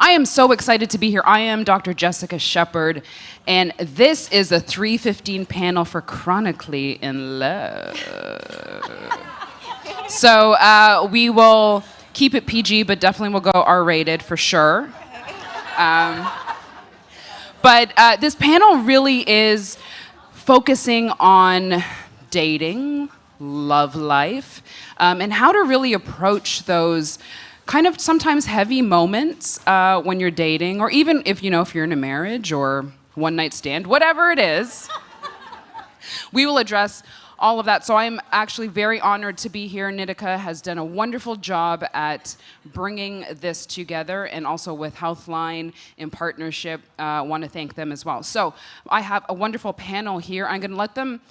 I am so excited to be here. I am Dr. Jessica Shepard, and this is a 3:15 panel for Chronically in Love. So we will keep it PG, but definitely will go R-rated for sure. But this panel really is focusing on dating, love life, and how to really approach those kind of sometimes heavy moments when you're dating, or even if you're in a marriage or one night stand, whatever it is. We will address all of that. So I'm actually very honored to be here. Nitika has done a wonderful job at bringing this together, and also with Healthline in partnership. I want to thank them as well. So I have a wonderful panel here. I'm going to let them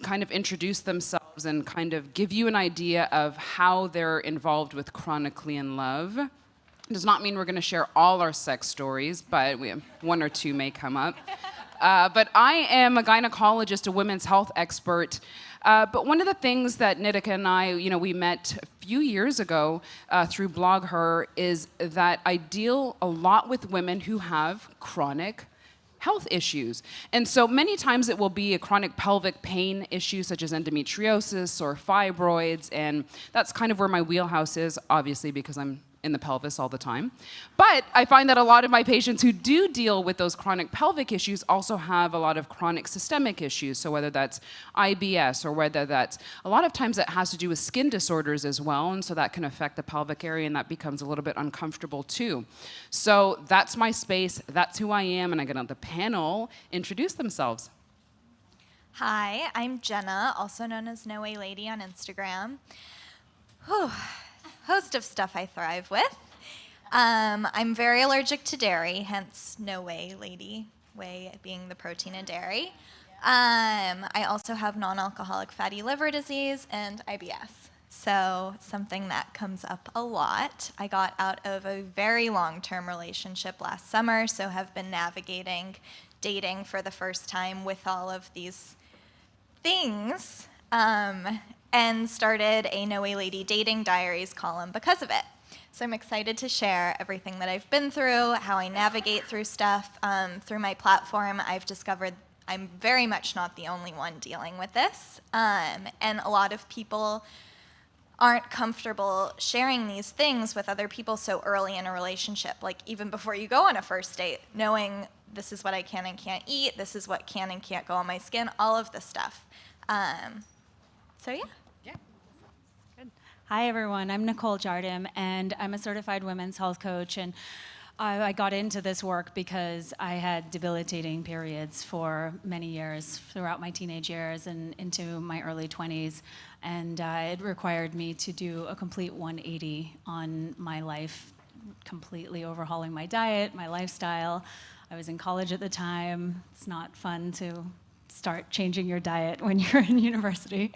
kind of introduce themselves and kind of give you an idea of how they're involved with Chronically in Love. It does not mean we're going to share all our sex stories, but we have one or two may come up. But I am a gynecologist, a women's health expert. But one of the things that Nitika and I, we met a few years ago through Blog Her, is that I deal a lot with women who have chronic health issues. And so many times it will be a chronic pelvic pain issue, such as endometriosis or fibroids, and that's kind of where my wheelhouse is, obviously, because I'm in the pelvis all the time. But I find that a lot of my patients who do deal with those chronic pelvic issues also have a lot of chronic systemic issues. So whether that's IBS, or whether that's, a lot of times it has to do with skin disorders as well, and so that can affect the pelvic area, and that becomes a little bit uncomfortable too. So that's my space, that's who I am, and I'm gonna let the panel introduce themselves. Hi, I'm Jenna, also known as No Way Lady on Instagram. Whew. Host of stuff I thrive with. I'm very allergic to dairy, hence No Way Lady, whey being the protein in dairy. I also have non-alcoholic fatty liver disease and IBS, so something that comes up a lot. I got out of a very long-term relationship last summer, so have been navigating dating for the first time with all of these things. And started a No Way Lady Dating Diaries column because of it. So I'm excited to share everything that I've been through, how I navigate through stuff. Through my platform, I've discovered I'm very much not the only one dealing with this. And a lot of people aren't comfortable sharing these things with other people so early in a relationship, like even before you go on a first date, knowing this is what I can and can't eat, this is what can and can't go on my skin, all of this stuff. So yeah. Good. Hi everyone, I'm Nicole Jardim, and I'm a certified women's health coach, and I got into this work because I had debilitating periods for many years throughout my teenage years and into my early 20s, and it required me to do a complete 180 on my life, completely overhauling my diet, my lifestyle. I was in college at the time. It's not fun to start changing your diet when you're in university.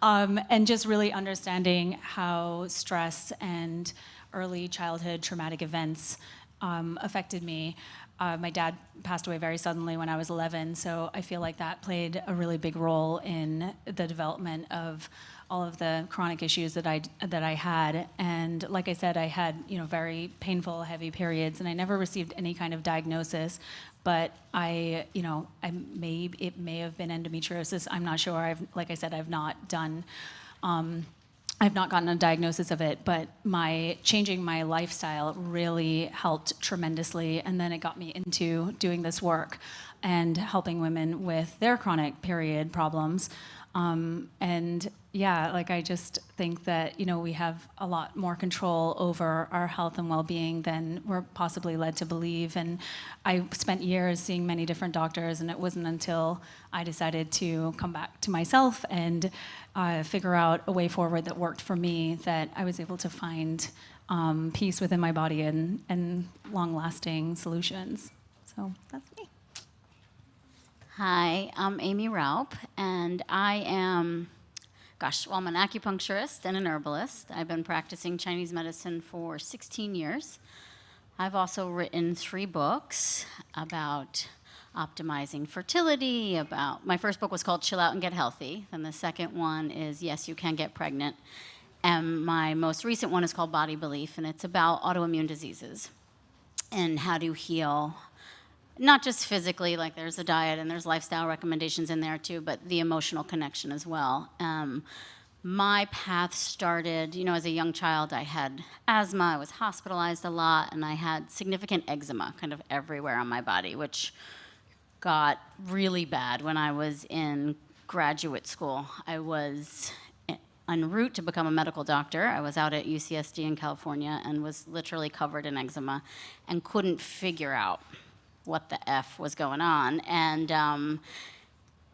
And just really understanding how stress and early childhood traumatic events affected me. My dad passed away very suddenly when I was 11, so I feel like that played a really big role in the development of all of the chronic issues that I had. And like I said, I had very painful, heavy periods, and I never received any kind of diagnosis. But it may have been endometriosis. I'm not sure. Like I said, I've not gotten a diagnosis of it, but changing my lifestyle really helped tremendously, and then it got me into doing this work and helping women with their chronic period problems. And yeah, I just think that, we have a lot more control over our health and well-being than we're possibly led to believe. And I spent years seeing many different doctors, and it wasn't until I decided to come back to myself and figure out a way forward that worked for me that I was able to find peace within my body and long-lasting solutions. So that's me. Hi, I'm Amy Raup, and I'm an acupuncturist and an herbalist. I've been practicing Chinese medicine for 16 years. I've also written 3 books about optimizing fertility. My first book was called Chill Out and Get Healthy, and the second one is Yes, You Can Get Pregnant. And my most recent one is called Body Belief, and it's about autoimmune diseases. and how to heal, not just physically, like there's a diet and there's lifestyle recommendations in there too, but the emotional connection as well. My path started, as a young child, I had asthma, I was hospitalized a lot, and I had significant eczema kind of everywhere on my body, which got really bad when I was in graduate school. I was en route to become a medical doctor. I was out at UCSD in California and was literally covered in eczema and couldn't figure out what the F was going on. And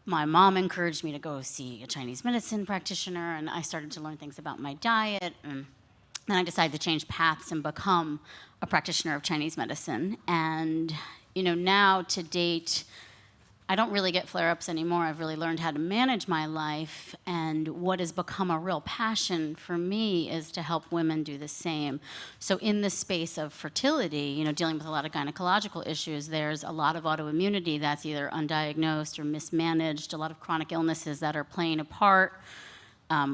my mom encouraged me to go see a Chinese medicine practitioner, and I started to learn things about my diet. And then I decided to change paths and become a practitioner of Chinese medicine. And, now to date, I don't really get flare-ups anymore. I've really learned how to manage my life, and what has become a real passion for me is to help women do the same. So in the space of fertility, dealing with a lot of gynecological issues, there's a lot of autoimmunity that's either undiagnosed or mismanaged, a lot of chronic illnesses that are playing a part,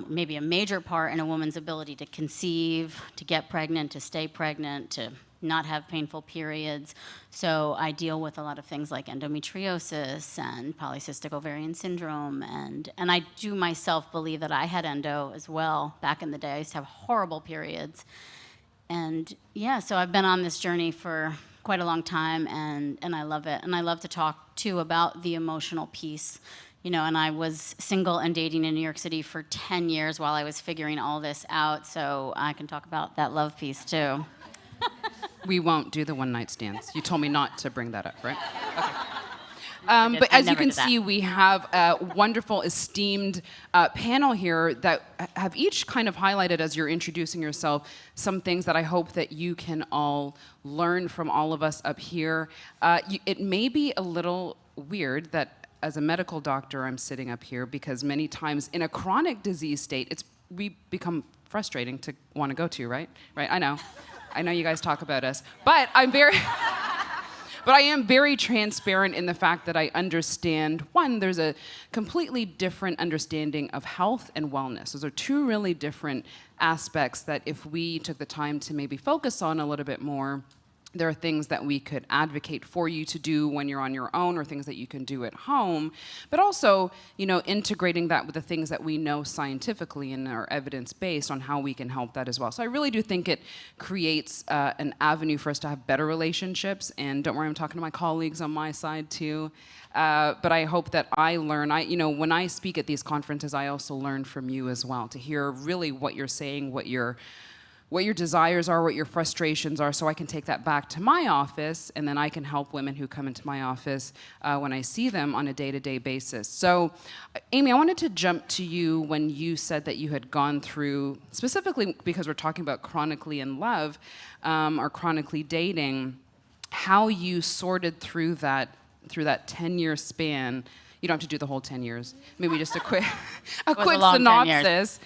maybe a major part in a woman's ability to conceive, to get pregnant, to stay pregnant, to not have painful periods. So I deal with a lot of things like endometriosis and polycystic ovarian syndrome. And I do myself believe that I had endo as well back in the day. I used to have horrible periods. And yeah, so I've been on this journey for quite a long time, and I love it. And I love to talk too about the emotional piece. And I was single and dating in New York City for 10 years while I was figuring all this out. So I can talk about that love piece too. We won't do the one-night stands. You told me not to bring that up, right? Okay. But as you can see, we have a wonderful, esteemed panel here that have each kind of highlighted, as you're introducing yourself, some things that I hope that you can all learn from all of us up here. It may be a little weird that as a medical doctor I'm sitting up here, because many times in a chronic disease state, we become frustrating to want to go to, right? Right, I know you guys talk about us, but I am very transparent in the fact that I understand, one, there's a completely different understanding of health and wellness. Those are two really different aspects that if we took the time to maybe focus on a little bit more, there are things that we could advocate for you to do when you're on your own, or things that you can do at home, but also, integrating that with the things that we know scientifically and are evidence-based on how we can help that as well. So I really do think it creates an avenue for us to have better relationships, and don't worry, I'm talking to my colleagues on my side too. But I hope that I learn, when I speak at these conferences, I also learn from you as well, to hear really what you're saying, what your desires are, what your frustrations are, so I can take that back to my office, and then I can help women who come into my office when I see them on a day-to-day basis. So, Amy, I wanted to jump to you when you said that you had gone through, specifically because we're talking about chronically in love, or chronically dating, how you sorted through that 10-year span. You don't have to do the whole 10 years. Maybe just a quick synopsis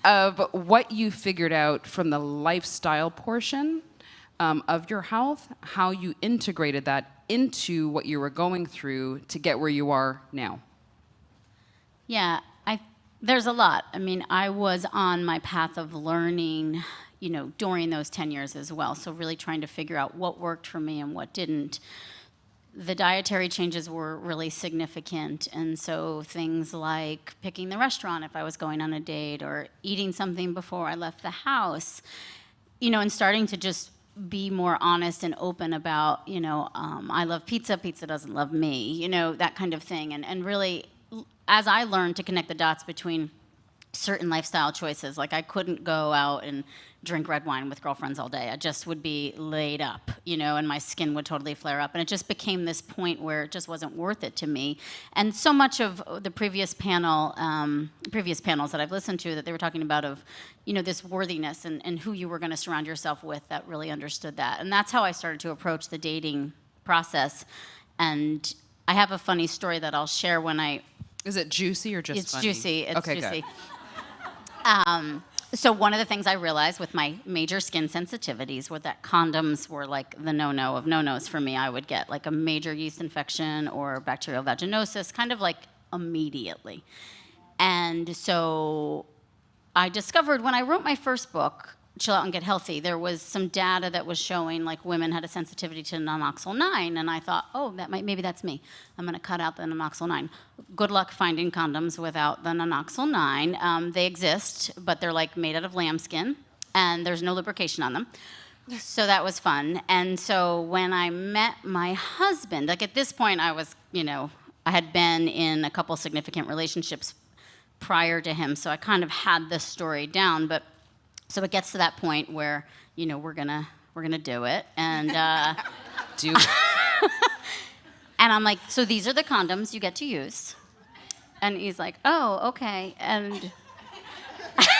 of what you figured out from the lifestyle portion of your health, how you integrated that into what you were going through to get where you are now. Yeah, there's a lot. I was on my path of learning, during those 10 years as well. So really trying to figure out what worked for me and what didn't. The dietary changes were really significant, and so things like picking the restaurant if I was going on a date, or eating something before I left the house, and starting to just be more honest and open about, I love pizza, pizza doesn't love me, that kind of thing. And really, as I learned to connect the dots between certain lifestyle choices, like I couldn't go out and drink red wine with girlfriends all day. I just would be laid up, and my skin would totally flare up. And it just became this point where it just wasn't worth it to me. And so much of the previous panels that I've listened to, that they were talking about of, this worthiness and who you were going to surround yourself with that really understood that. And that's how I started to approach the dating process. And I have a funny story that I'll share when I... Is it juicy or just It's funny? Juicy. It's okay, juicy. Good. So one of the things I realized with my major skin sensitivities were that condoms were like the no-no of no-nos for me. I would get like a major yeast infection or bacterial vaginosis kind of like immediately. And so I discovered when I wrote my first book, chill out and get healthy. There was some data that was showing like women had a sensitivity to naloxone 9, and I thought, oh, maybe that's me. I'm going to cut out the naloxone 9. Good luck finding condoms without the naloxone 9. They exist, but they're like made out of lambskin, and there's no lubrication on them. So that was fun. And so when I met my husband, like at this point I was, I had been in a couple significant relationships prior to him, so I kind of had this story down, but so it gets to that point where, we're gonna do it, and and I'm like, so these are the condoms you get to use, and he's like, oh, okay, and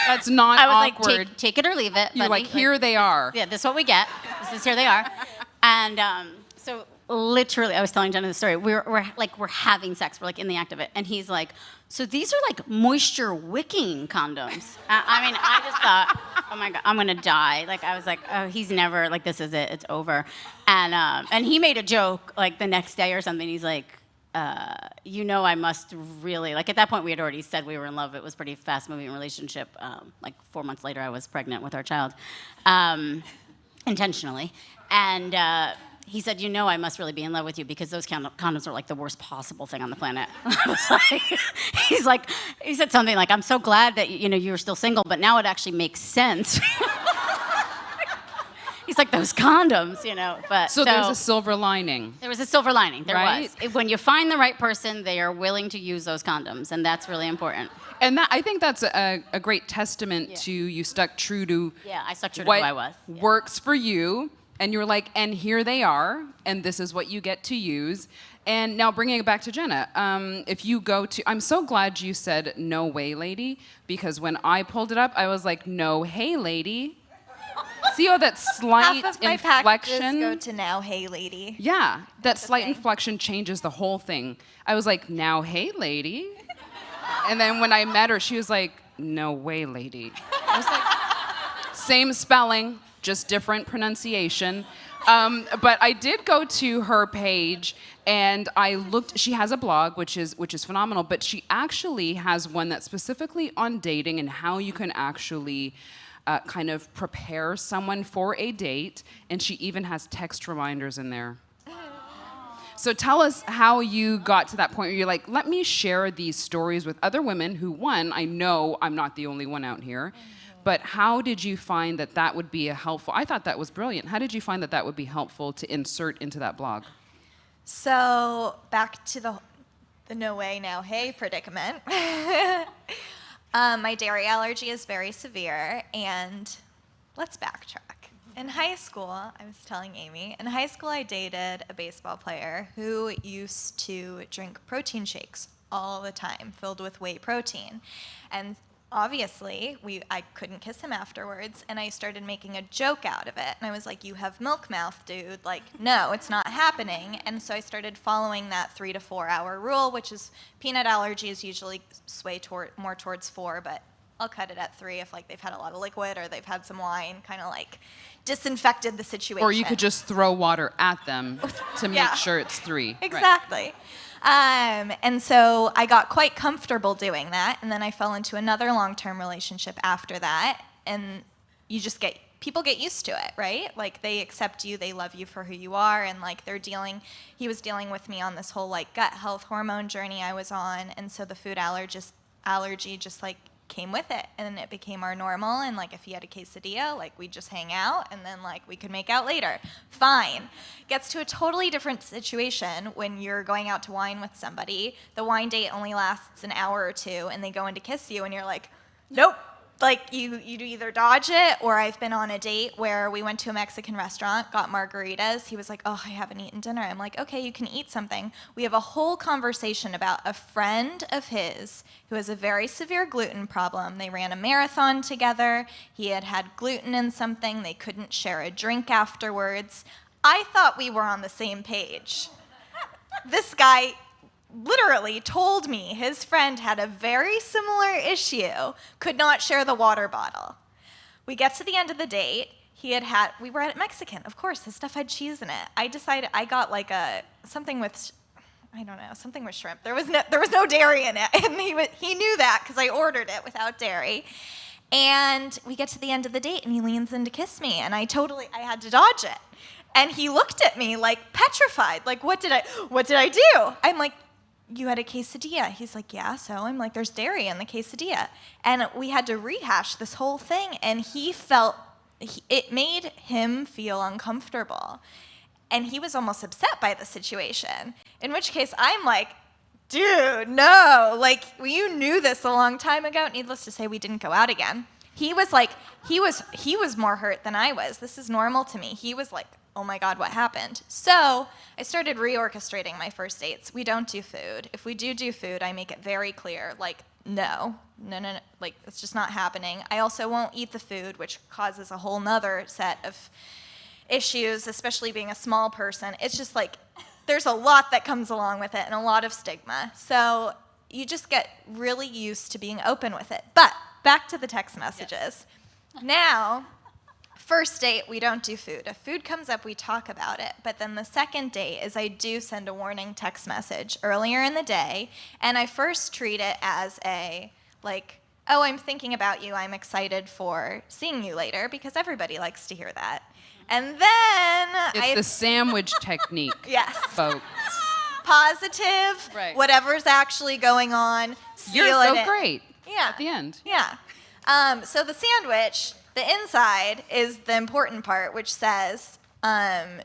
that's not I was awkward. like, take it or leave it. You're buddy. like, here they are. Yeah, this is what we get. Here they are, and so literally, I was telling Jenna the story. We're having sex. We're like in the act of it, and he's like, so these are like moisture wicking condoms. I just thought, oh my God, I'm gonna die. Like I was like, oh, he's never like, this is it, it's over. And he made a joke like the next day or something. He's like, I must really, like at that point we had already said we were in love. It was a pretty fast moving relationship. Like 4 months later, I was pregnant with our child, intentionally. And he said, I must really be in love with you because those condoms are like the worst possible thing on the planet. He said something like, I'm so glad that, you're still single, but now it actually makes sense. He's like, those condoms, but. So there's a silver lining. There was a silver lining, there right? was. When you find the right person, they are willing to use those condoms, and that's really important. And I think that's a great testament to you stuck true to I stuck true to what who I was. Yeah. works for you. And you were like, and here they are, and this is what you get to use. And now bringing it back to Jenna, if you go to, I'm so glad you said, no way, lady, because when I pulled it up, I was like, no, hey, lady. See how that slight Half of my inflection? packages go to now, hey, lady. Yeah, that That's a slight thing. inflection changes the whole thing. I was like, now, hey, lady. And then when I met her, she was like, no way, lady. I was like, same spelling, just different pronunciation. But I did go to her page and I looked. She has a blog, which is phenomenal. But she actually has one that's specifically on dating and how you can actually kind of prepare someone for a date. And she even has text reminders in there. So tell us how you got to that point where you're like, let me share these stories with other women who, one, I know I'm not the only one out here. But how did you find that would be I thought that was brilliant. How did you find that would be helpful to insert into that blog? So back to the no way, now hey predicament. My dairy allergy is very severe, and let's backtrack. In high school, I was telling Amy, in high school I dated a baseball player who used to drink protein shakes all the time, filled with whey protein. And obviously, I couldn't kiss him afterwards, and I started making a joke out of it. And I was like, you have milk mouth, dude. Like, no, it's not happening. And so I started following that 3 to 4 hour rule, which is peanut allergies usually sway more towards 4, but I'll cut it at 3 if like they've had a lot of liquid or they've had some wine, kind of like disinfected the situation. Or you could just throw water at them to make sure it's 3. Exactly. Right. And so I got quite comfortable doing that, and then I fell into another long-term relationship after that, and people get used to it, right? Like they accept you, they love you for who you are, and like he was dealing with me on this whole like gut health hormone journey I was on, and so the food allergy just like came with it, and it became our normal. And like if he had a quesadilla, like we'd just hang out, and then like we could make out later. Fine. Gets to a totally different situation when you're going out to wine with somebody. The wine date only lasts an hour or 2, and they go in to kiss you, and you're like, nope. Like you either dodge it, or I've been on a date where we went to a Mexican restaurant, got margaritas. He was like, oh, I haven't eaten dinner. I'm like, okay, you can eat something. We have a whole conversation about a friend of his who has a very severe gluten problem. They ran a marathon together. He had gluten in something. They couldn't share a drink afterwards. I thought we were on the same page. This guy literally told me his friend had a very similar issue, could not share the water bottle. We get to the end of the date. We were at Mexican. Of course, his stuff had cheese in it. I decided I got like something with shrimp. There was no dairy in it, and he knew that because I ordered it without dairy. And we get to the end of the date, and he leans in to kiss me, and I had to dodge it. And he looked at me like petrified, like, what did I do? I'm like, you had a quesadilla. He's like, yeah, so I'm like, there's dairy in the quesadilla. And we had to rehash this whole thing, and it made him feel uncomfortable. And he was almost upset by the situation, in which case I'm like, dude, no, like, you knew this a long time ago. Needless to say, we didn't go out again. He was more hurt than I was. This is normal to me. He was like, oh my God, what happened? So I started reorchestrating my first dates. We don't do food. If we do food, I make it very clear, like, no, like, it's just not happening. I also won't eat the food, which causes a whole nother set of issues, especially being a small person. It's just like, there's a lot that comes along with it and a lot of stigma. So you just get really used to being open with it. But back to the text messages. Yes. Now, first date, we don't do food. If food comes up, we talk about it. But then the second date is I do send a warning text message earlier in the day, and I first treat it as a, like, oh, I'm thinking about you. I'm excited for seeing you later, because everybody likes to hear that. And then it's the sandwich technique. Yes. Folks. Positive, right. Whatever's actually going on. You're so great. Yeah. At the end. Yeah. So the sandwich, the inside is the important part, which says,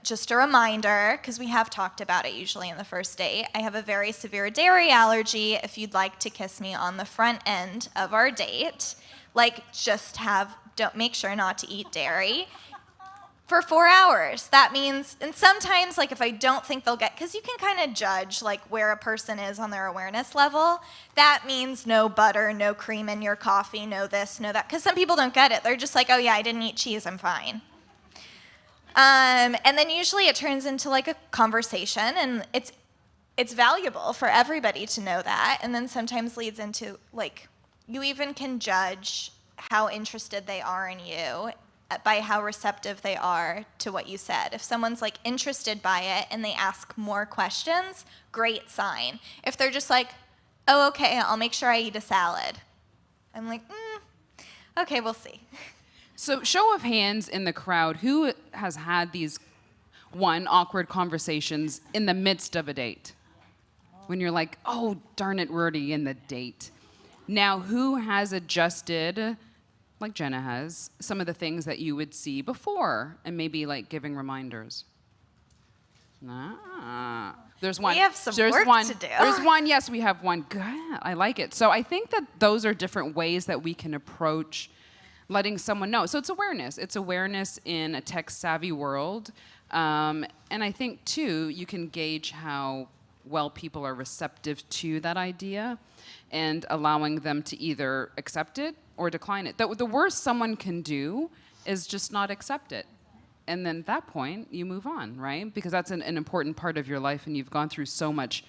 just a reminder, because we have talked about it usually in the first date, I have a very severe dairy allergy. If you'd like to kiss me on the front end of our date, like, don't make sure not to eat dairy for 4 hours. That means, and sometimes, like, if I don't think they'll get, because you can kind of judge, like, where a person is on their awareness level, that means no butter, no cream in your coffee, no this, no that, because some people don't get it. They're just like, oh yeah, I didn't eat cheese, I'm fine. And then usually it turns into, like, a conversation, and it's valuable for everybody to know that, and then sometimes leads into, like, you even can judge how interested they are in you by how receptive they are to what you said. If someone's, like, interested by it and they ask more questions, great sign. If they're just like, oh, okay, I'll make sure I eat a salad, I'm like, okay, we'll see. So show of hands in the crowd, who has had these awkward conversations in the midst of a date? When you're like, oh, darn it, we're already in the date. Now, who has adjusted, like Jenna has, some of the things that you would see before, and maybe, like, giving reminders? There's one. We have some work to do. There's one. Yes, we have one. Good. I like it. So I think that those are different ways that we can approach letting someone know. So it's awareness. It's awareness in a tech-savvy world. And I think, too, you can gauge how well people are receptive to that idea and allowing them to either accept it or decline it. The worst someone can do is just not accept it. And then at that point, you move on, right? Because that's an important part of your life, and you've gone through so much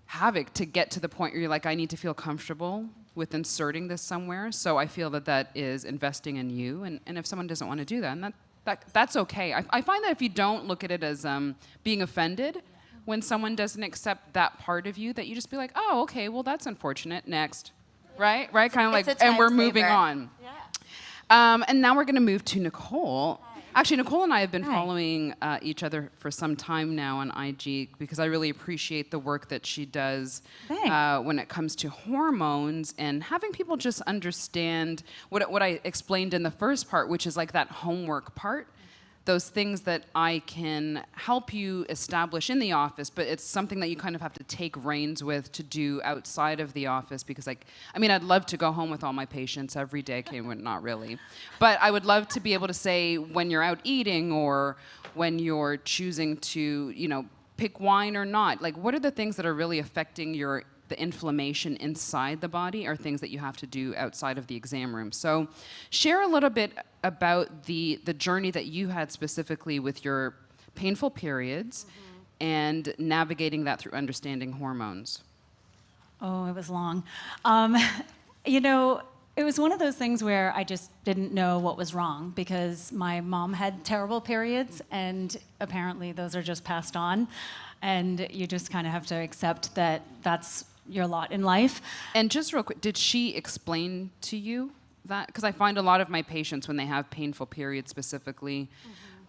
havoc to get to the point where you're like, I need to feel comfortable with inserting this somewhere. So I feel that is investing in you. And if someone doesn't want to do that, and that's okay. I find that if you don't look at it as being offended when someone doesn't accept that part of you, that you just be like, oh, okay, well, that's unfortunate. Next. Right? Kind of like, and we're moving on. Yeah. And now we're going to move to Nicole. Actually, Nicole and I have been following each other for some time now on IG, because I really appreciate the work that she does when it comes to hormones and having people just understand what I explained in the first part, which is like that homework part. Those things that I can help you establish in the office, but it's something that you kind of have to take reins with to do outside of the office, because I'd love to go home with all my patients every day, okay, well, not really, but I would love to be able to say when you're out eating or when you're choosing to, pick wine or not, like, what are the things that are really affecting the inflammation inside the body, are things that you have to do outside of the exam room. So share a little bit about the journey that you had specifically with your painful periods and navigating that through understanding hormones. Oh, it was long. It was one of those things where I just didn't know what was wrong, because my mom had terrible periods, and apparently those are just passed on, and you just kind of have to accept that that's your lot in life. And just real quick, did she explain to you that? Because I find a lot of my patients, when they have painful periods specifically,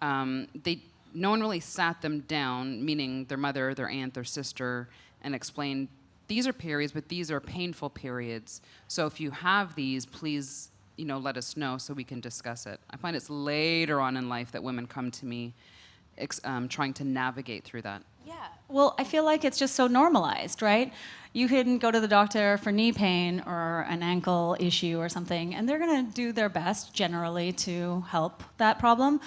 no one really sat them down, meaning their mother, their aunt, their sister, and explained, these are periods, but these are painful periods. So if you have these, please, let us know so we can discuss it. I find it's later on in life that women come to me trying to navigate through that. Yeah. Well, I feel like it's just so normalized, right? You can go to the doctor for knee pain or an ankle issue or something, and they're going to do their best generally to help that problem.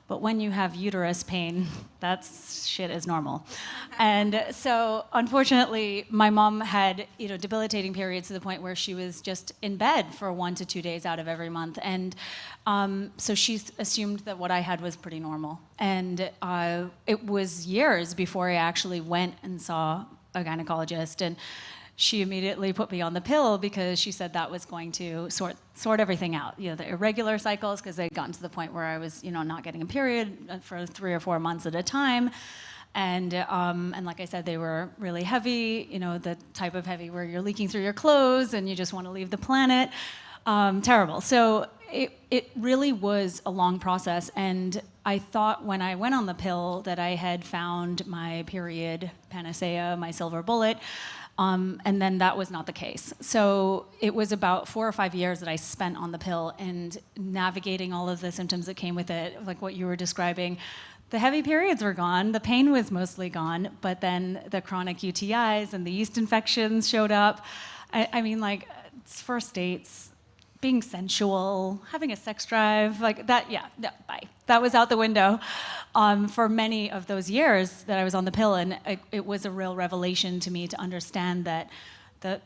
But when you have uterus pain, that shit is normal. And so, unfortunately, my mom had, debilitating periods to the point where she was just in bed for 1 to 2 days out of every month. And so she assumed that what I had was pretty normal. And it was years before I actually went and saw a gynecologist. And she immediately put me on the pill because she said that was going to sort everything out. The irregular cycles, because they'd gotten to the point where I was, not getting a period for 3 or 4 months at a time. And like I said, they were really heavy, the type of heavy where you're leaking through your clothes and you just want to leave the planet. Terrible. So it really was a long process. And I thought when I went on the pill that I had found my period panacea, my silver bullet. And then that was not the case. So it was about 4 or 5 years that I spent on the pill and navigating all of the symptoms that came with it, like what you were describing. The heavy periods were gone, the pain was mostly gone, but then the chronic UTIs and the yeast infections showed up. I mean, like, first dates, being sensual, having a sex drive, like that, bye. That was out the window for many of those years that I was on the pill, and it was a real revelation to me to understand that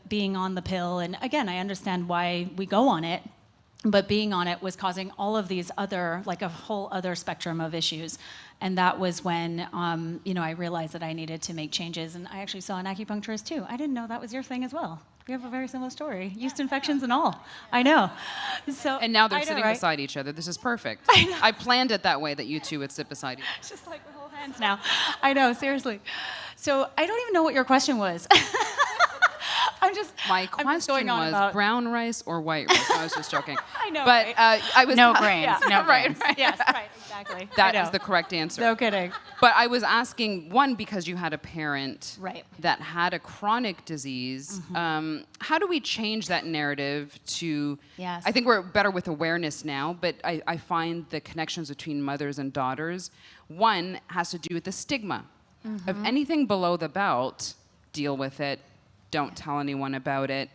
being on the pill, and again, I understand why we go on it, but being on it was causing all of these other, like a whole other spectrum of issues. And that was when, I realized that I needed to make changes, and I actually saw an acupuncturist too. I didn't know that was your thing as well. We have a very similar story. Yeast infections and all. I know. So and now they're sitting beside each other. This is perfect. I planned it that way, that you two would sit beside each other. It's just like we hold hands now. I know, seriously. So I don't even know what your question was. My question was brown rice or white rice. I was just joking. I know, but right? I was no grains. Yeah, no right, grains. right. Yes, right, exactly. That is the correct answer. No kidding. But I was asking, one, because you had a parent Right. that had a chronic disease. How do we change that narrative to... Yes. I think we're better with awareness now, but I find the connections between mothers and daughters, one has to do with the stigma. Of anything below the belt, deal with it, don't tell anyone about it.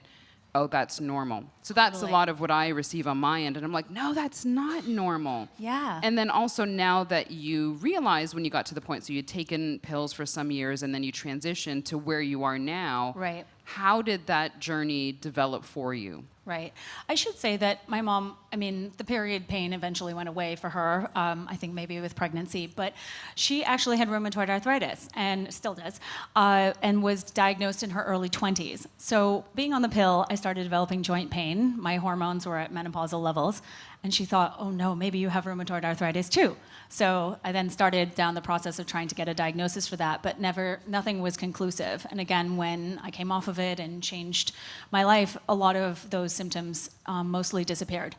Oh, that's normal. So that's Totally. a lot of what I receive on my end. And I'm like, no, that's not normal. Yeah. And then also now that you realize when you got to the point, so you'd taken pills for some years and then you transitioned to where you are now. Right. How did that journey develop for you? Right. I should say that my mom, the period pain eventually went away for her, I think maybe with pregnancy, but she actually had rheumatoid arthritis, and still does, and was diagnosed in her early 20s. So being on the pill, I started developing joint pain. My hormones were at menopausal levels, and she thought, oh no, maybe you have rheumatoid arthritis too. So I then started down the process of trying to get a diagnosis for that, but nothing was conclusive. And again, when I came off of it and changed my life, a lot of those symptoms mostly disappeared.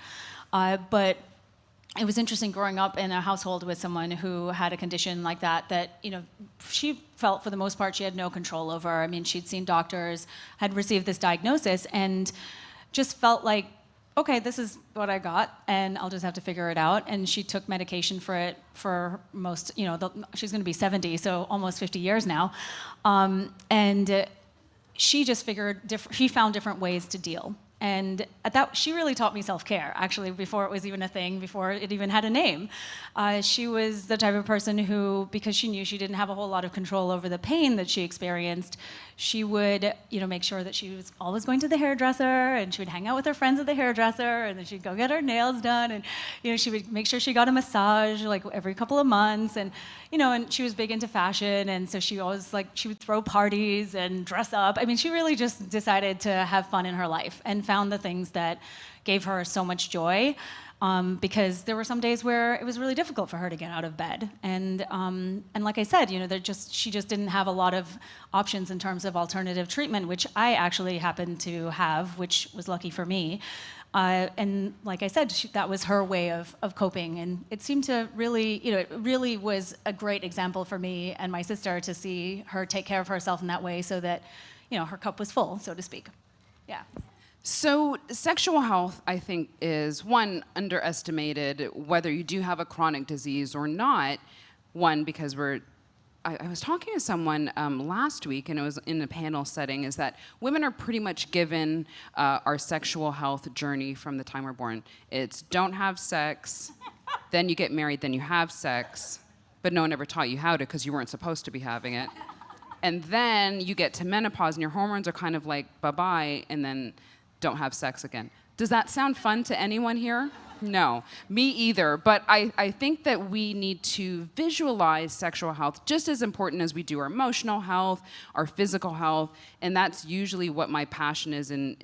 But it was interesting growing up in a household with someone who had a condition like that, she felt for the most part she had no control over. She'd seen doctors, had received this diagnosis, and just felt like, okay, this is what I got, and I'll just have to figure it out. And she took medication for it for most, she's going to be 70, so almost 50 years now. And she just she found different ways to deal. And at that, she really taught me self-care, actually, before it was even a thing, before it even had a name. She was the type of person who, because she knew she didn't have a whole lot of control over the pain that she experienced, she would, make sure that she was always going to the hairdresser, and she would hang out with her friends at the hairdresser, and then she'd go get her nails done, and she would make sure she got a massage like every couple of months, and and she was big into fashion, and so she always she would throw parties and dress up. She really just decided to have fun in her life and found the things that gave her so much joy. Because there were some days where it was really difficult for her to get out of bed, and like I said, she just didn't have a lot of options in terms of alternative treatment, which I actually happened to have, which was lucky for me. And like I said, that was her way of coping. And it seemed to really, it really was a great example for me and my sister to see her take care of herself in that way so that, her cup was full, so to speak. Yeah. So sexual health, I think, is one, underestimated, whether you do have a chronic disease or not. One, because I was talking to someone last week, and it was in a panel setting, is that women are pretty much given our sexual health journey from the time we're born. It's don't have sex, then you get married, then you have sex, but no one ever taught you how to because you weren't supposed to be having it. And then you get to menopause, and your hormones are kind of like bye-bye, and then don't have sex again. Does that sound fun to anyone here? No, me either. But I think that we need to visualize sexual health just as important as we do our emotional health, our physical health, and that's usually what my passion is in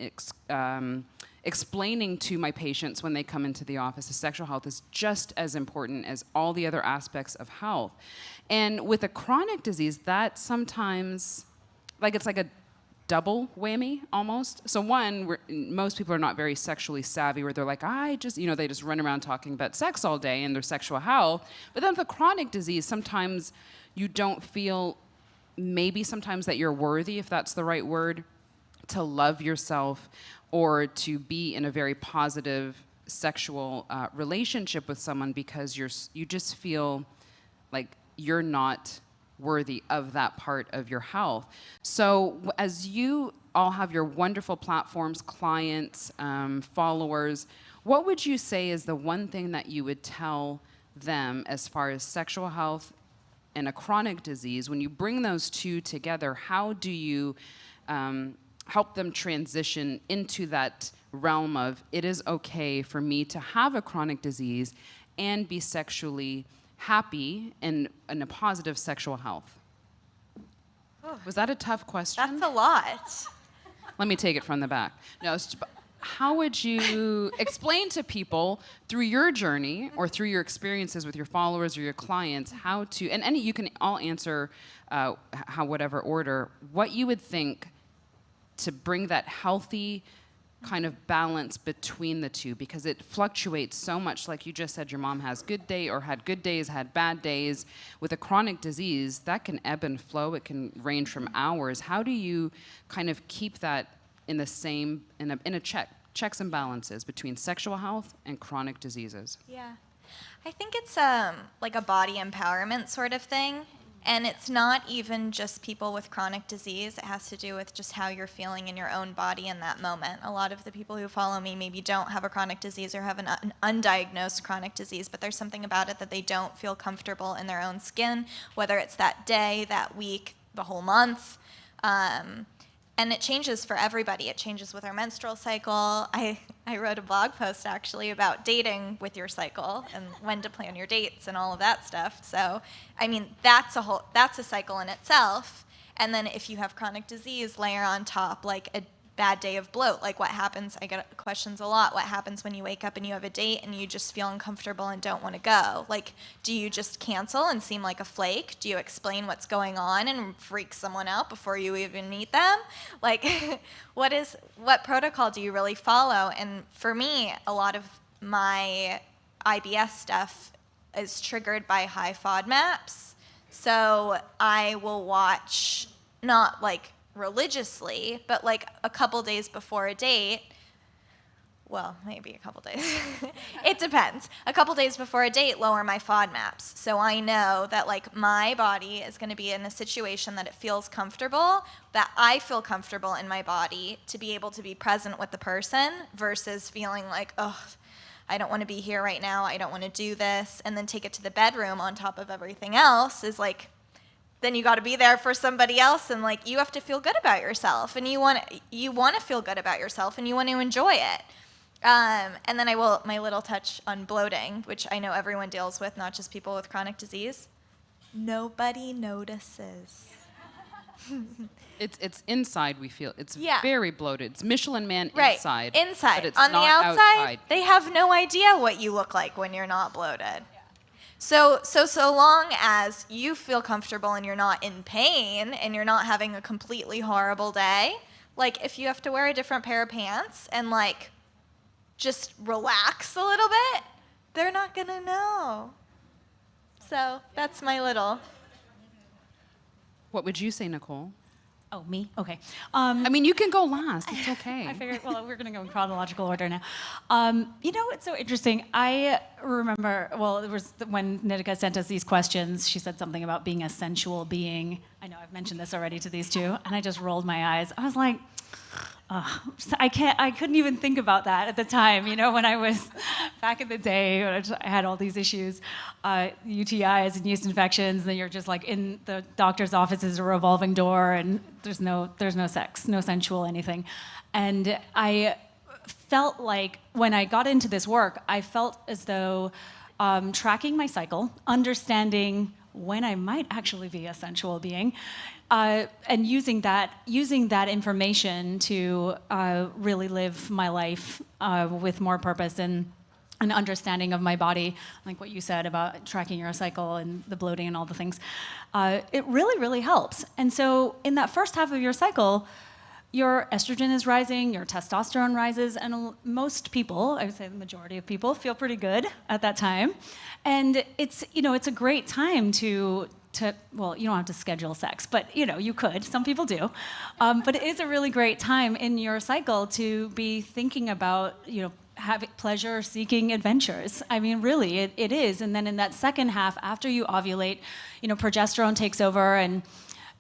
explaining to my patients when they come into the office. The sexual health is just as important as all the other aspects of health. And with a chronic disease, that sometimes, it's like a double whammy almost. So one, most people are not very sexually savvy, where they're like, they just run around talking about sex all day and their sexual health. But then with a chronic disease, sometimes you don't feel maybe sometimes that you're worthy, if that's the right word, to love yourself or to be in a very positive sexual relationship with someone because you just feel like you're not worthy of that part of your health. So as you all have your wonderful platforms, clients, followers, what would you say is the one thing that you would tell them as far as sexual health and a chronic disease? When you bring those two together, how do you help them transition into that realm of it is okay for me to have a chronic disease and be sexually happy and in a positive sexual health? Was that a tough question? That's a lot. Let me take it from the back. No, how would you explain to people through your journey or through your experiences with your followers or your clients how to, and you can all answer whatever order, what you would think to bring that healthy kind of balance between the two, because it fluctuates so much. Like you just said, your mom has good day or had good days, had bad days. With a chronic disease, that can ebb and flow. It can range from hours. How do you kind of keep that in the same, in a checks and balances between sexual health and chronic diseases? Yeah. I think it's like a body empowerment sort of thing. And it's not even just people with chronic disease. It has to do with just how you're feeling in your own body in that moment. A lot of the people who follow me maybe don't have a chronic disease or have an undiagnosed chronic disease, but there's something about it that they don't feel comfortable in their own skin, whether it's that day, that week, the whole month. And it changes for everybody. It changes with our menstrual cycle. I wrote a blog post actually about dating with your cycle and when to plan your dates and all of that stuff. So, I mean, that's a cycle in itself. And then if you have chronic disease, layer on top like a bad day of bloat. Like what happens, I get questions a lot, what happens when you wake up and you have a date and you just feel uncomfortable and don't want to go? Like, do you just cancel and seem like a flake? Do you explain what's going on and freak someone out before you even meet them? Like, what protocol do you really follow? And for me, a lot of my IBS stuff is triggered by high FODMAPs. So I will watch, not like religiously, but like a couple days before a date, well, maybe a couple days. It depends. A couple days before a date, lower my FODMAPs. So I know that like my body is going to be in a situation that it feels comfortable, that I feel comfortable in my body to be able to be present with the person versus feeling like, oh, I don't want to be here right now. I don't want to do this. And then take it to the bedroom on top of everything else is like, then you got to be there for somebody else, and like you have to feel good about yourself, and you want to feel good about yourself, and you want to enjoy it. And then my little touch on bloating, which I know everyone deals with, not just people with chronic disease. Nobody notices. It's inside we feel. It's Yeah. very bloated. It's Michelin Man Right, inside. inside. But it's on the not outside, they have no idea what you look like when you're not bloated. So long as you feel comfortable and you're not in pain and you're not having a completely horrible day, like if you have to wear a different pair of pants and like just relax a little bit, they're not going to know. So that's my little. What would you say, Nicole? Oh, me? Okay. I mean, you can go last. It's okay. I figured, well, we're going to go in chronological order now. It's so interesting. I remember, well, it was when Nitika sent us these questions, she said something about being a sensual being. I know I've mentioned this already to these two, and I just rolled my eyes. I was like, I couldn't even think about that at the time, when I was back in the day, when I had all these issues, UTIs and yeast infections, and you're just like in the doctor's office is a revolving door, and there's no sex, no sensual anything. And I felt like when I got into this work, I felt as though tracking my cycle, understanding when I might actually be a sensual being, and using that information to really live my life with more purpose and an understanding of my body, like what you said about tracking your cycle and the bloating and all the things, it really, really helps. And so in that first half of your cycle, your estrogen is rising, your testosterone rises, and most people, I would say the majority of people, feel pretty good at that time. And it's a great time to well, you don't have to schedule sex, but you could. Some people do. But it is a really great time in your cycle to be thinking about, having pleasure-seeking adventures. I mean, really, it is. And then in that second half, after you ovulate, progesterone takes over, and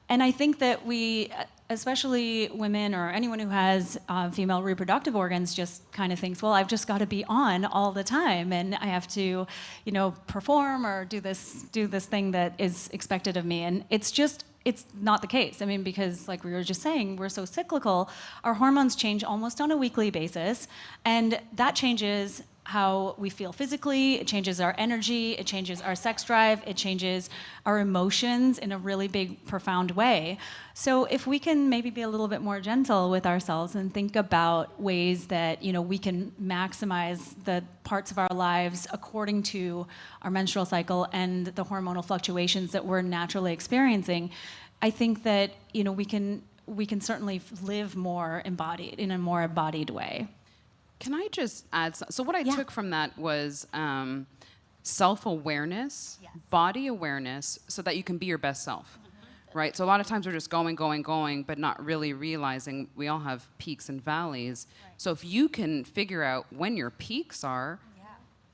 I think that we, especially women or anyone who has female reproductive organs, just kind of thinks, well, I've just got to be on all the time, and I have to, perform or do this thing that is expected of me. And it's not the case. I mean, because like we were just saying, we're so cyclical. Our hormones change almost on a weekly basis, and that changes how we feel physically, it changes our energy, it changes our sex drive, it changes our emotions in a really big, profound way. So if we can maybe be a little bit more gentle with ourselves and think about ways that we can maximize the parts of our lives according to our menstrual cycle and the hormonal fluctuations that we're naturally experiencing, I think that we can certainly live more embodied, in a more embodied way. Can I just add so what I took from that was self-awareness, body awareness, so that you can be your best self, right? So a lot of times we're just going, but not really realizing we all have peaks and valleys. Right. So if you can figure out when your peaks are,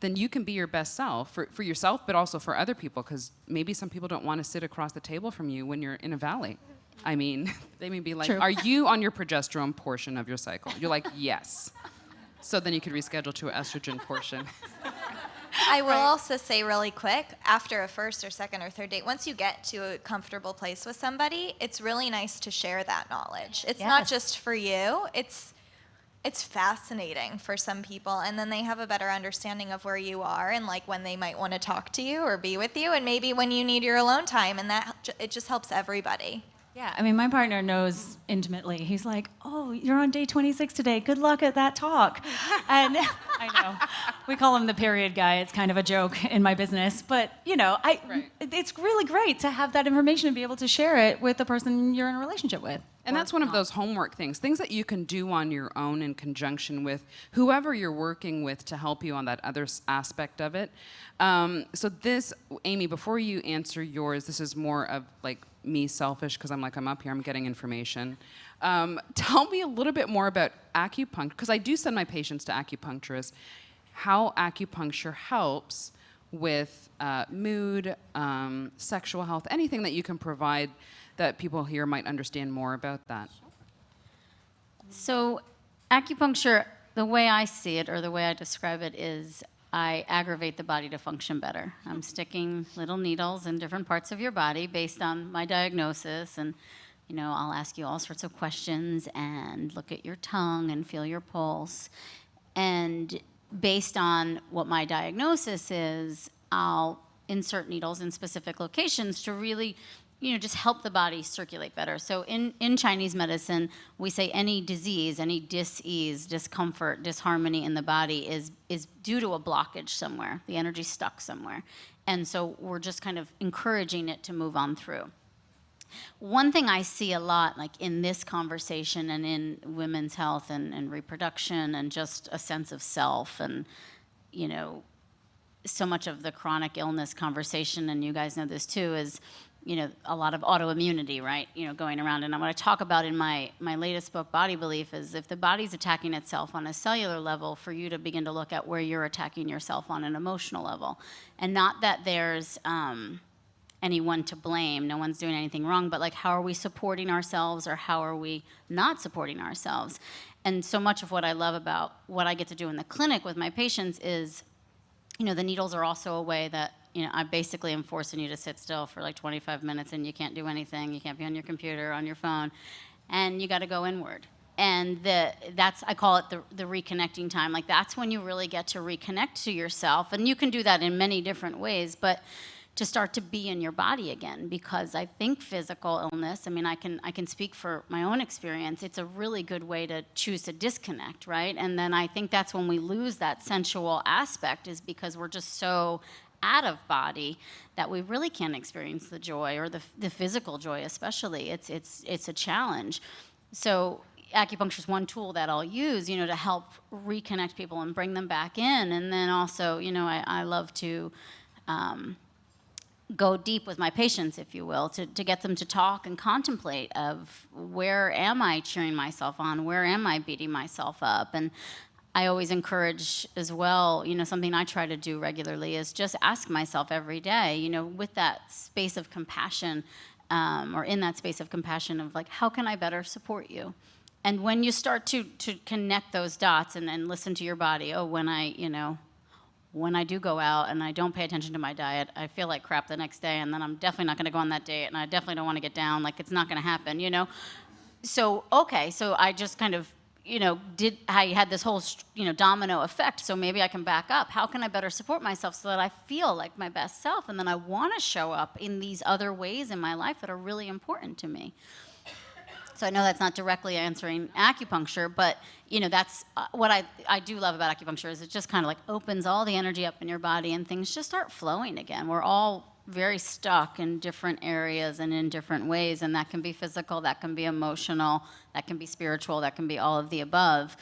then you can be your best self for yourself, but also for other people, because maybe some people don't want to sit across the table from you when you're in a valley. I mean, they may be like, True. Are you on your progesterone portion of your cycle? You're like, yes. So then you could reschedule to an estrogen portion. I will also say really quick, after a first or second or third date, once you get to a comfortable place with somebody, it's really nice to share that knowledge. It's not just for you. It's fascinating for some people, and then they have a better understanding of where you are and like when they might want to talk to you or be with you, and maybe when you need your alone time, and it just helps everybody. Yeah, I mean, my partner knows intimately. He's like, oh, you're on day 26 today. Good luck at that talk. And I know, we call him the period guy. It's kind of a joke in my business. But, it's really great to have that information and be able to share it with the person you're in a relationship with. And that's one of those homework things that you can do on your own in conjunction with whoever you're working with to help you on that other aspect of it. So this, Amy, before you answer yours, this is more of like me selfish because I'm up here, I'm getting information. Tell me a little bit more about acupuncture, because I do send my patients to acupuncturists, how acupuncture helps with mood, sexual health, anything that you can provide that people here might understand more about that. So acupuncture, the way I see it or the way I describe it is I aggravate the body to function better. I'm sticking little needles in different parts of your body based on my diagnosis, and I'll ask you all sorts of questions and look at your tongue and feel your pulse. And based on what my diagnosis is, I'll insert needles in specific locations to really just help the body circulate better. So in Chinese medicine, we say any disease, any dis-ease, discomfort, disharmony in the body is due to a blockage somewhere. The energy's stuck somewhere. And so we're just kind of encouraging it to move on through. One thing I see a lot, like in this conversation and in women's health and reproduction and just a sense of self, and you know, so much of the chronic illness conversation, and you guys know this too, is, you know, a lot of autoimmunity, right? You know, going around. And what I talk about in my latest book, Body Belief, is if the body's attacking itself on a cellular level, for you to begin to look at where you're attacking yourself on an emotional level. And not that there's anyone to blame, no one's doing anything wrong, but like, how are we supporting ourselves, or how are we not supporting ourselves? And so much of what I love about what I get to do in the clinic with my patients is, you know, the needles are also a way that, you know, I basically am forcing you to sit still for like 25 minutes, and you can't do anything. You can't be on your computer, on your phone, and you got to go inward. And that's, I call it the reconnecting time. Like, that's when you really get to reconnect to yourself. And you can do that in many different ways, but to start to be in your body again, because I think physical illness, I mean, I can speak for my own experience, it's a really good way to choose to disconnect, right? And then I think that's when we lose that sensual aspect, is because we're just so out of body that we really can't experience the joy, or the physical joy especially. It's a challenge. So acupuncture is one tool that I'll use, you know, to help reconnect people and bring them back in. And then also, you know, I love to go deep with my patients, if you will, to get them to talk and contemplate of, where am I cheering myself on? Where am I beating myself up? And I always encourage as well, you know, something I try to do regularly is just ask myself every day, you know, with that space of compassion, or in that space of compassion of like, how can I better support you? And when you start to connect those dots and listen to your body, oh, when I do go out and I don't pay attention to my diet, I feel like crap the next day, and then I'm definitely not going to go on that date, and I definitely don't want to get down, like, it's not going to happen, you know? So, okay, so I just kind of, you know, I had this whole, you know, domino effect, so maybe I can back up. How can I better support myself so that I feel like my best self, and then I want to show up in these other ways in my life that are really important to me? So I know that's not directly answering acupuncture, but, you know, that's what I do love about acupuncture, is it just kind of like opens all the energy up in your body, and things just start flowing again. We're all very stuck in different areas and in different ways, and that can be physical, that can be emotional, that can be spiritual, that can be all of the above.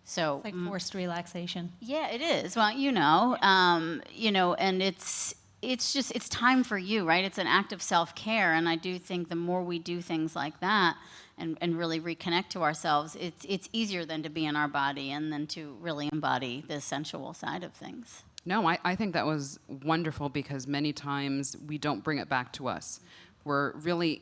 So It's like forced relaxation. yeah, it is. Well, you know, and it's time for you, right? It's an act of self-care, and I do think the more we do things like that and really reconnect to ourselves, it's easier then to be in our body and then to really embody the sensual side of things. No, I think that was wonderful, because many times we don't bring it back to us. We're really,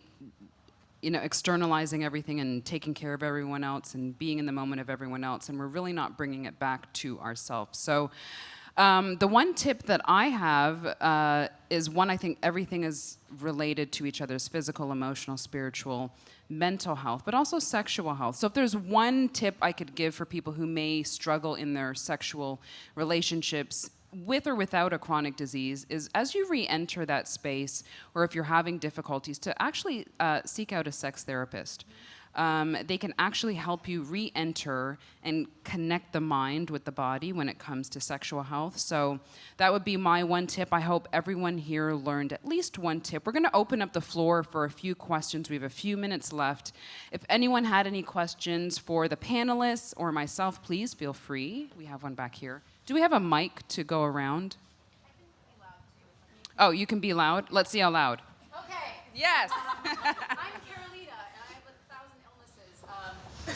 you know, externalizing everything and taking care of everyone else and being in the moment of everyone else, and we're really not bringing it back to ourselves. So the one tip that I have is one, I think everything is related to each other's physical, emotional, spiritual, mental health, but also sexual health. So if there's one tip I could give for people who may struggle in their sexual relationships, with or without a chronic disease, is as you re-enter that space, or if you're having difficulties, to actually seek out a sex therapist. They can actually help you re-enter and connect the mind with the body when it comes to sexual health. So that would be my one tip. I hope everyone here learned at least one tip. We're going to open up the floor for a few questions. We have a few minutes left. If anyone had any questions for the panelists or myself, please feel free. We have one back here. Do we have a mic to go around? I can be loud too. Oh, you can be loud? Let's see how loud. Okay. Yes. I'm Carolina, and I have 1,000 illnesses.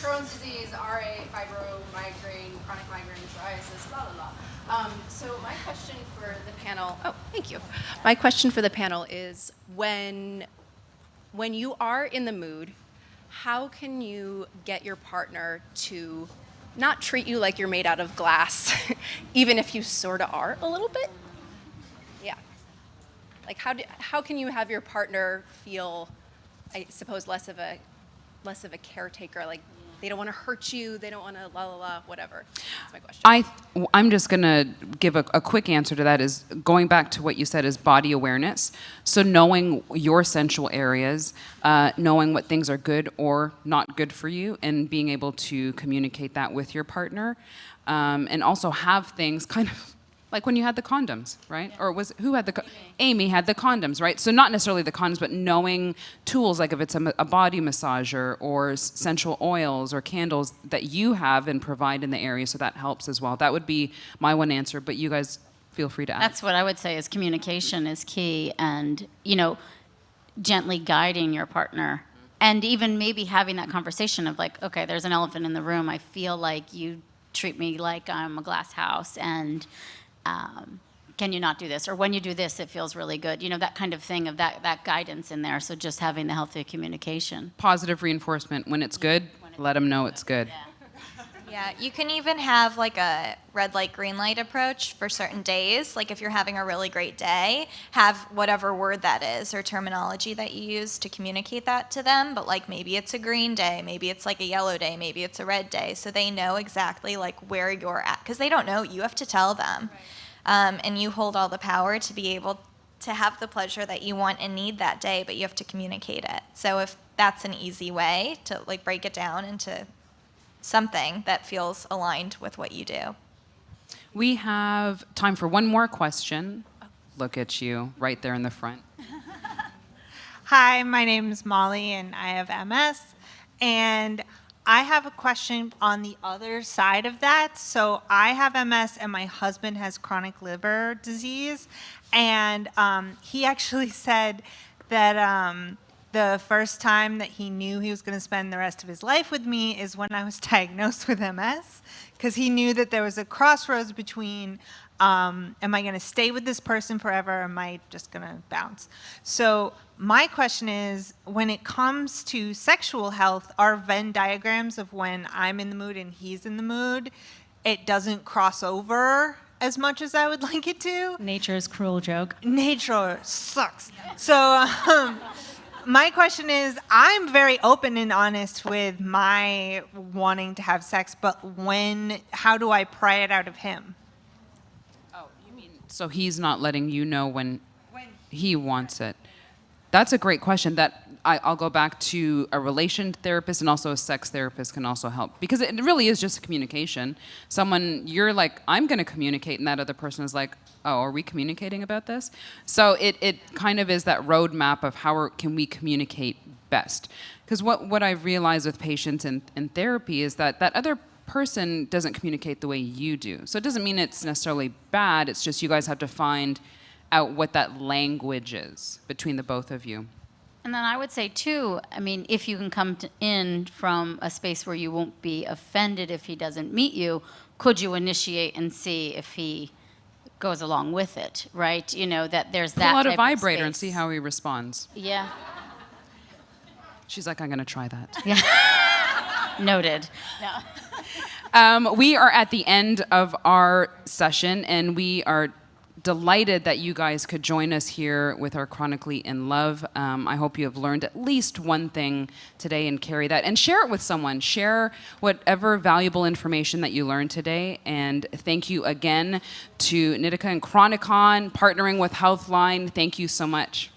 Crohn's disease, RA, fibro, migraine, chronic migraine, psoriasis, blah, blah, blah. So my question for the panel, thank you. My question for the panel is, when you are in the mood, how can you get your partner to not treat you like you're made out of glass, even if you sort of are a little bit? Yeah. Like, how can you have your partner feel, I suppose, less of a caretaker? Like, they don't want to hurt you, they don't want to whatever. That's my question. I'm just going to give a quick answer to that, is going back to what you said, is body awareness. So knowing your sensual areas, knowing what things are good or not good for you, and being able to communicate that with your partner. And also have things kind of Like when you had the condoms, right? Or who had Amy had the condoms, right? So not necessarily the condoms, but knowing tools, like if it's a body massager or essential oils or candles that you have and provide in the area, so that helps as well. That would be my one answer, but you guys feel free to add. That's what I would say is communication is key, and, gently guiding your partner. And even maybe having that conversation of like, okay, there's an elephant in the room. I feel like you treat me like I'm a glass house, and can you not do this? Or when you do this, it feels really good. That kind of thing, of that guidance in there. So just having the healthy communication. Positive reinforcement. When it's good, let them know it's good. Yeah, you can even have like a red light, green light approach for certain days. Like if you're having a really great day, have whatever word that is or terminology that you use to communicate that to them. But like maybe it's a green day, maybe it's like a yellow day, maybe it's a red day. So they know exactly like where you're at, because they don't know. You have to tell them. And you hold all the power to be able to have the pleasure that you want and need that day, but you have to communicate it. So if that's an easy way to like break it down into something that feels aligned with what you do. We have time for one more question. Look at you, right there in the front. Hi, my name is Molly, and I have MS. And I have a question on the other side of that. So I have MS, and my husband has chronic liver disease. And he actually said that the first time that he knew he was going to spend the rest of his life with me is when I was diagnosed with MS, because he knew that there was a crossroads between am I going to stay with this person forever, or am I just going to bounce? So my question is, when it comes to sexual health, are Venn diagrams of when I'm in the mood and he's in the mood, it doesn't cross over as much as I would like it to? Nature's cruel joke. Nature sucks. So my question is, I'm very open and honest with my wanting to have sex, but how do I pry it out of him? Oh, you mean so he's not letting you know when he wants it? That's a great question. I'll go back to a relation therapist, and also a sex therapist can also help, because it really is just communication. You're like, I'm going to communicate, and that other person is like, oh, are we communicating about this? So it kind of is that roadmap of how can we communicate best. Because what I've realized with patients in therapy is that other person doesn't communicate the way you do. So it doesn't mean it's necessarily bad. It's just you guys have to find out what that language is between the both of you. And then I would say, too, if you can come in from a space where you won't be offended if he doesn't meet you, could you initiate and see if he goes along with it, right? That there's that Pull out a type of vibrator and space. see how he responds. Yeah. She's like, I'm going to try that. Yeah. Noted. No. We are at the end of our session, and we are delighted that you guys could join us here with our Chronically in Love. I hope you have learned at least one thing today and carry that and share it with someone. Share whatever valuable information that you learned today. And thank you again to Nitika and Chronicon, partnering with Healthline. Thank you so much.